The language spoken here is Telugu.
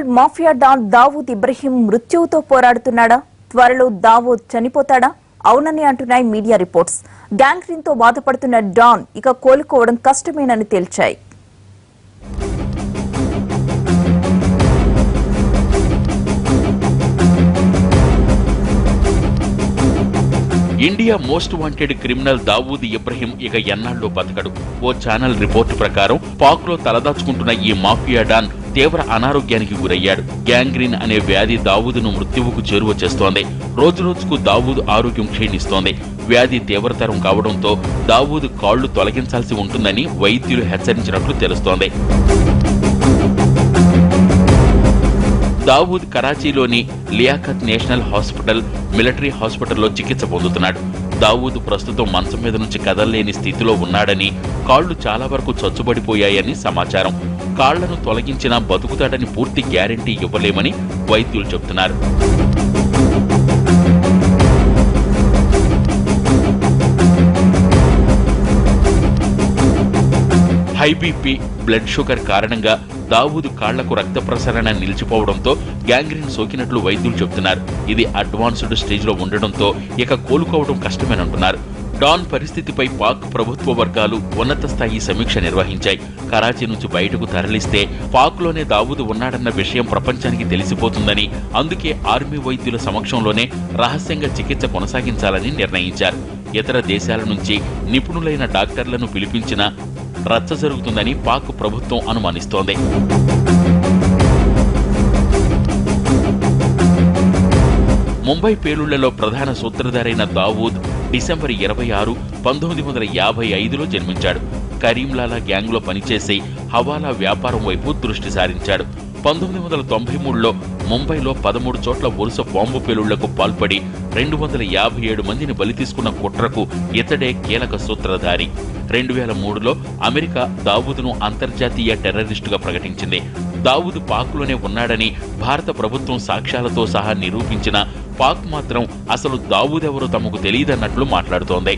Criminal mafia don Dawood Ibrahim మృత్యువుతో పోరాడుతున్నాడా? త్వరలో దావూద్ చనిపోతాడా? అవునని అంటున్నాయి మీడియా రిపోర్ట్స్. గ్యాంగ్రీన్ తో బాధపడుతున్న డాన్ ఇక కోలుకోవడం కష్టమేనని తేల్చాయి. India most wanted criminal Dawood Ibrahim ఇక ఎన్నాళ్ళు బతకడు. ఓ ఛానల్ రిపోర్టు ప్రకారం పాక్ లో తలదాచుకుంటున్న ఈ మాఫియా డాన్ తీవ్ర అనారోగ్యానికి గురయ్యాడు. గ్యాంగ్రీన్ అనే వ్యాధి దావూదును మృత్యువుకు చేరువ చేస్తోంది. రోజురోజుకు దావూద్ ఆరోగ్యం క్షీణిస్తోంది. వ్యాధి తీవ్రతరం కావడంతో దావూద్ కాళ్లు తొలగించాల్సి ఉంటుందని వైద్యులు హెచ్చరించినట్లు తెలుస్తోంది. దావూద్ కరాచీలోని లియాఖత్ నేషనల్ హాస్పిటల్, మిలిటరీ హాస్పిటల్లో చికిత్స పొందుతున్నాడు. దావూద్ ప్రస్తుతం మంచం మీద నుంచి కదలలేని స్థితిలో ఉన్నాడని, కాళ్లు చాలా వరకు చచ్చుబడిపోయాయని సమాచారం. కాళ్లను తొలగించినా బతుకుతాడని పూర్తి గ్యారెంటీ ఇవ్వలేమని వైద్యులు చెబుతున్నారు. హై బీపీ, బ్లడ్ షుగర్ కారణంగా దావూద్ కాళ్లకు రక్త ప్రసరణ నిలిచిపోవడంతో గ్యాంగ్రీన్ సోకినట్లు వైద్యులు చెబుతున్నారు. ఇది అడ్వాన్స్డ్ స్టేజ్ లో ఉండడంతో ఇక కోలుకోవడం కష్టమేనంటున్నారు. డాన్ పరిస్థితిపై పాక్ ప్రభుత్వ వర్గాలు ఉన్నత స్థాయి సమీక్ష నిర్వహించాయి. కరాచీ నుంచి బయటకు తరలిస్తే పాక్ లోనే దావూద్ ఉన్నాడన్న విషయం ప్రపంచానికి తెలిసిపోతుందని, అందుకే ఆర్మీ వైద్యుల సమక్షంలోనే రహస్యంగా చికిత్స కొనసాగించాలని నిర్ణయించారు. ఇతర దేశాల నుంచి నిపుణులైన డాక్టర్లను పిలిపించిన రచ్చ జరుగుతుందని పాక్ ప్రభుత్వం అనుమానిస్తోంది. ముంబై పేలుళ్లలో ప్రధాన సూత్రధారైన దావూద్ డిసెంబర్ 26, 1955లో జన్మించాడు. కరీంలాలా గ్యాంగ్లో పనిచేసి హవాలా వ్యాపారం వైపు దృష్టి సారించాడు. 1993లో ముంబైలో 13 చోట్ల వరుస బాంబు పేలుళ్లకు పాల్పడి 257 మందిని బలి తీసుకున్న కుట్రకు ఇతడే కీలక సూత్రధారి. 2003లో అమెరికా దావూద్ను అంతర్జాతీయ టెర్రరిస్టుగా ప్రకటించింది. దావూద్ పాక్లోనే ఉన్నాడని భారత ప్రభుత్వం సాక్ష్యాలతో సహా నిరూపించిన పాక్ మాత్రం అసలు దావూద్ ఎవరో తమకు తెలియదన్నట్లు మాట్లాడుతోంది.